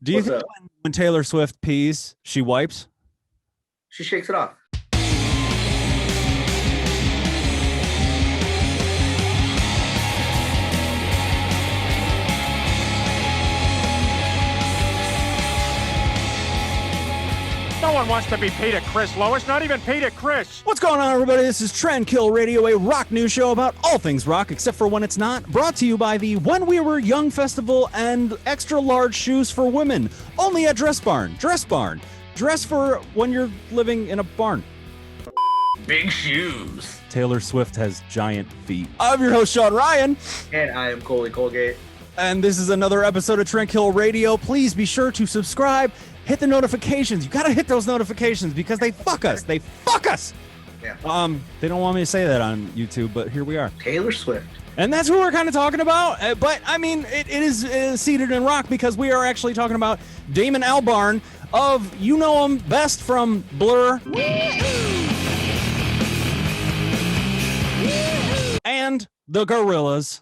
Do you What's think up? when Taylor Swift pees, she wipes? She shakes it off. No one wants to be Peter Chris, Lois, not even Peter Chris. What's going on, everybody? This is Trendkill Radio, a rock news show about all things rock, except for when it's not. Brought to you by the When We Were Young Festival and extra large shoes for women. Only at Dress Barn. Dress Barn. Dress for when you're living in a barn. Big shoes. Taylor Swift has giant feet. I'm your host, Sean Ryan. And I am Coley Colgate. And this is another episode of Trendkill Radio. Please be sure to subscribe. Hit the notifications. You gotta hit those notifications because they fuck us. They fuck us. Yeah. They don't want me to say that on YouTube, but here we are. Taylor Swift. And that's who we're kind of talking about. But I mean, it is seated in rock because we are actually talking about Damon Albarn of, you know him best from Blur. And the Gorillaz.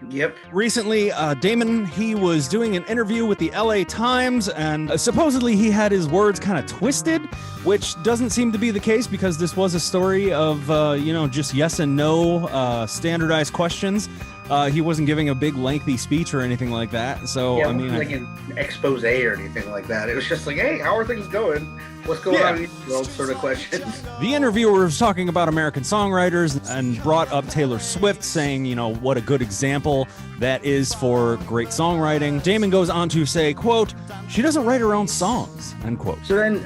Yep. Recently, Damon, he was doing an interview with the LA Times, and supposedly he had his words kind of twisted, which doesn't seem to be the case because this was a story of, just yes and no standardized questions. He wasn't giving a big lengthy speech or anything like that. So, Yeah, I mean, like an expose or anything like that. It was just like, hey, how are things going? What's going on in the world sort of questions. the interviewer was talking about American songwriters and brought up Taylor Swift, saying, what a good example that is for great songwriting. Damon goes on to say, quote, "She doesn't write her own songs," end quote. So then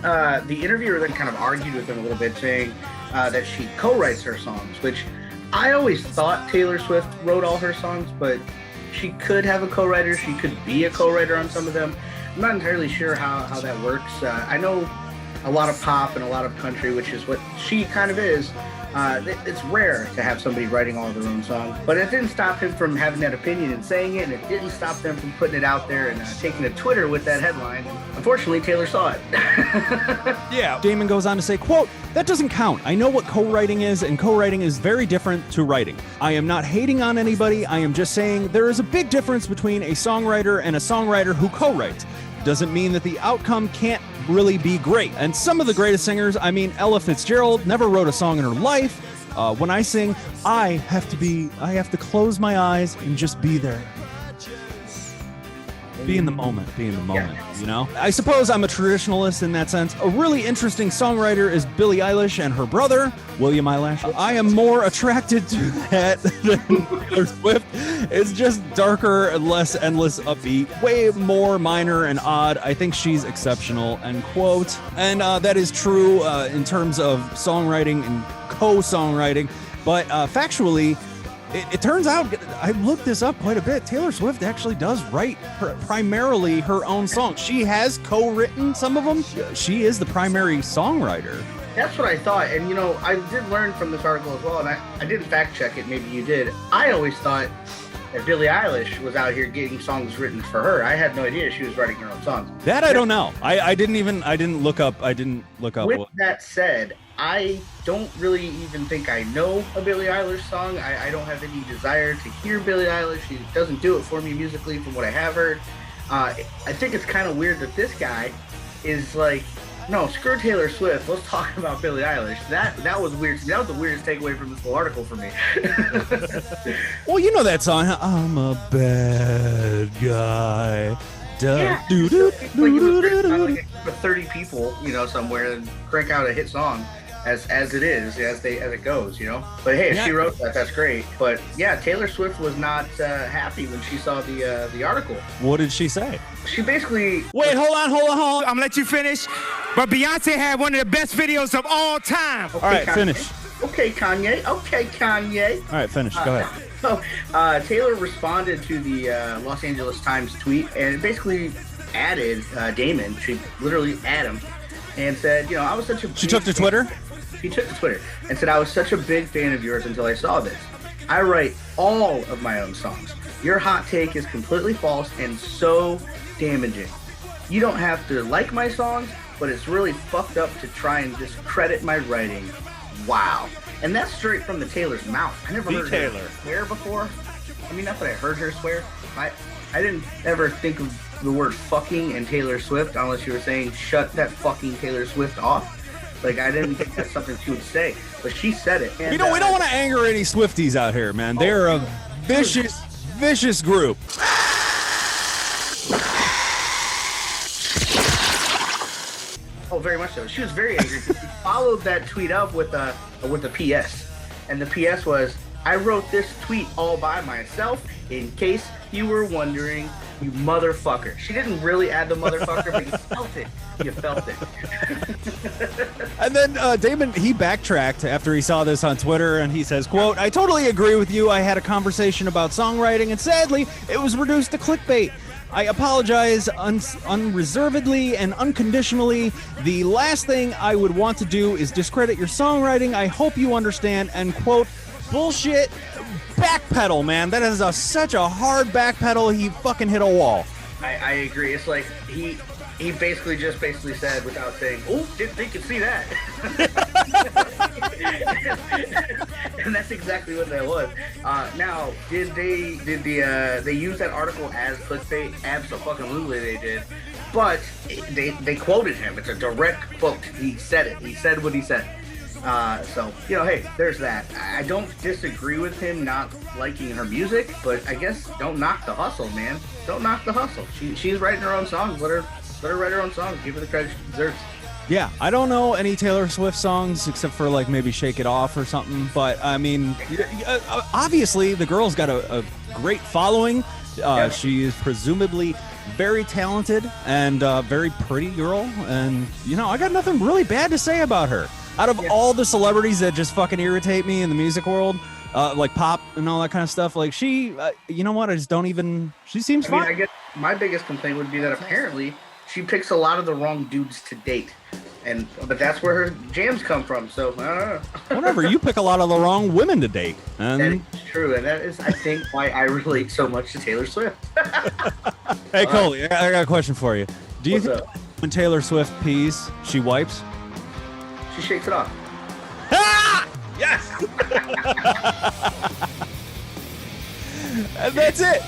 the interviewer then kind of argued with him a little bit, saying that she co-writes her songs, which I always thought Taylor Swift wrote all her songs, but she could have a co-writer. She could be a co-writer on some of them. I'm not entirely sure how that works. I know a lot of pop and a lot of country, which is what she kind of is. It's rare to have somebody writing all of their own songs, but it didn't stop him from having that opinion and saying it, and it didn't stop them from putting it out there and taking to Twitter with that headline. Unfortunately, Taylor saw it. Yeah. Damon goes on to say, quote, "That doesn't count. I know what co-writing is, and co-writing is very different to writing. I am not hating on anybody. I am just saying there is a big difference between a songwriter and a songwriter who co-writes. Doesn't mean that the outcome can't really be great. And some of the greatest singers, Ella Fitzgerald never wrote a song in her life. When I sing, I have to close my eyes and just be there. Be in the moment, I suppose I'm a traditionalist in that sense. A really interesting songwriter is Billie Eilish and her brother, William Eilish. I am more attracted to that than Taylor Swift. It's just darker and less endless upbeat, way more minor and odd. I think she's exceptional," end quote. And that is true in terms of songwriting and co-songwriting. But factually, it turns out, I looked this up quite a bit, Taylor Swift actually does write primarily her own songs. She has co-written some of them. She is the primary songwriter. That's what I thought, and I did learn from this article as well, and I didn't fact check it, maybe you did. I always thought that Billie Eilish was out here getting songs written for her. I had no idea she was writing her own songs. That I don't know. I didn't look up. With that said, I don't really even think I know a Billie Eilish song. I don't have any desire to hear Billie Eilish. She doesn't do it for me musically from what I have heard. I think it's kind of weird that this guy is like, no, screw Taylor Swift. Let's talk about Billie Eilish. That was weird. That was the weirdest takeaway from this whole article for me. Well, you know that song, I'm a bad guy. Yeah. It's like you would like 30 people, somewhere and crank out a hit song. As it is, as it goes, But hey, if she wrote that, that's great. But yeah, Taylor Swift was not happy when she saw the article. What did she say? She basically... Wait, hold on. I'm gonna let you finish. But Beyonce had one of the best videos of all time. Okay, all right, Kanye. finish. Okay, Kanye. All right, finish. Go ahead. So Taylor responded to the Los Angeles Times tweet and basically added Damon. She literally added him and said, I was such a... She took to Twitter? She took to Twitter and said, "I was such a big fan of yours until I saw this. I write all of my own songs. Your hot take is completely false and so damaging. You don't have to like my songs, but it's really fucked up to try and discredit my writing. Wow." And that's straight from the Taylor's mouth. I never heard Taylor. her swear before. I mean, not that I heard her swear. I didn't ever think of the word fucking and Taylor Swift unless you were saying shut that fucking Taylor Swift off. Like, I didn't think that's something she would say, but she said it. And, we don't want to anger any Swifties out here, man. They're a vicious group. Oh, very much so. She was very angry. She followed that tweet up with a PS, and the PS was, "I wrote this tweet all by myself. In case you were wondering, you motherfucker." She didn't really add the motherfucker, but you felt it. You felt it. And then Damon, he backtracked after he saw this on Twitter, and he says, quote, "I totally agree with you. I had a conversation about songwriting, and sadly, it was reduced to clickbait. I apologize unreservedly and unconditionally. The last thing I would want to do is discredit your songwriting. I hope you understand," end quote. Bullshit. Backpedal, man. That is such a hard backpedal. He fucking hit a wall. I agree. It's like he basically said without saying, "Oh, didn't think you'd see that." And that's exactly what that was. Now, did they use that article as clickbait? Absolutely, they did. But they quoted him. It's a direct quote. He said it. He said what he said. So, hey, there's that. I don't disagree with him not liking her music, but I guess don't knock the hustle, man. Don't knock the hustle. She's writing her own songs. Let her write her own songs. Give her the credit she deserves. Yeah, I don't know any Taylor Swift songs except for like maybe Shake It Off or something. But I mean, obviously the girl's got a great following. She is presumably very talented and very pretty girl. And, I got nothing really bad to say about her. Out of all the celebrities that just fucking irritate me in the music world, like pop and all that kind of stuff, like she, you know what? I just don't even. She seems fine. I guess my biggest complaint would be that apparently she picks a lot of the wrong dudes to date, but that's where her jams come from. So I don't know. Whatever. You pick a lot of the wrong women to date, and that is true, and that is, I think, why I relate so much to Taylor Swift. Hey, Coley, I got a question for you. Do you think when Taylor Swift pees, she wipes? She shakes it off. Ah! Yes! And that's it.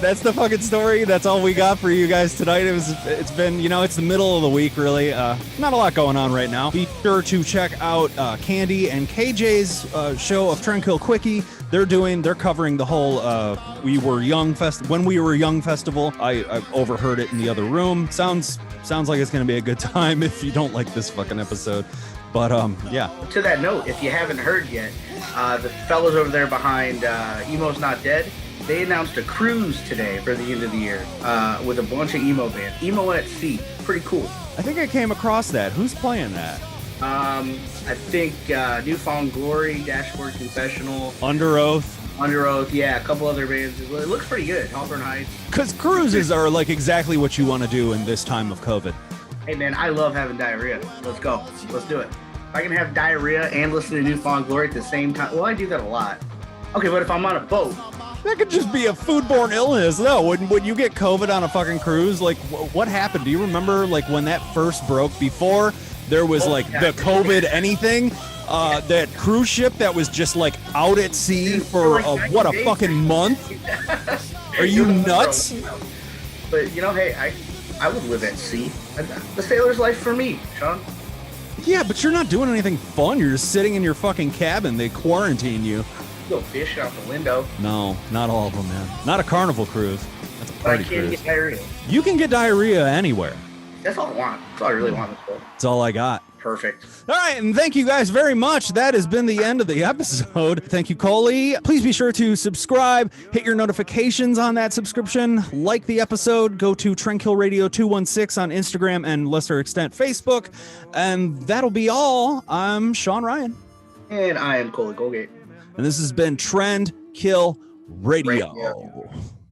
That's the fucking story. That's all we got for you guys tonight. It's been, it's the middle of the week, really. Not a lot going on right now. Be sure to check out Candy and KJ's show of Trendkill Quickie. They're covering the whole When We Were Young festival. I overheard it in the other room. Sounds like it's gonna be a good time if you don't like this fucking episode. But yeah. To that note, if you haven't heard yet, the fellas over there behind Emo's Not Dead, they announced a cruise today for the end of the year with a bunch of emo bands. Emo at Sea, pretty cool. I think I came across that. Who's playing that? I think Newfound Glory, Dashboard Confessional, Under Oath, yeah, a couple other bands. It looks pretty good. Hawthorne Heights. Because cruises are like exactly what you want to do in this time of COVID. Hey man, I love having diarrhea. Let's go. Let's do it. If I can have diarrhea and listen to Newfound Glory at the same time, well, I do that a lot. Okay, but if I'm on a boat, that could just be a foodborne illness. No, when you get COVID on a fucking cruise, like what happened? Do you remember like when that first broke? Before there was the COVID anything, that cruise ship that was just like out at sea for a fucking month? Are you nuts? But hey, I would live at sea. The sailor's life for me, Sean. Yeah, but you're not doing anything fun. You're just sitting in your fucking cabin. They quarantine you. Go fish out the window. No, not all of them, man. Not a Carnival cruise. That's a party cruise. I can't get diarrhea. You can get diarrhea anywhere. That's all I want. That's all I really want. That's all I got. Perfect. All right, and thank you guys very much. That has been the end of the episode. Thank you, Coley. Please be sure to subscribe, hit your notifications on that subscription, like the episode, go to Trendkill Radio 216 on Instagram and lesser extent Facebook, and that'll be all. I'm Sean Ryan. And I am Coley Colgate. And this has been Trendkill Radio.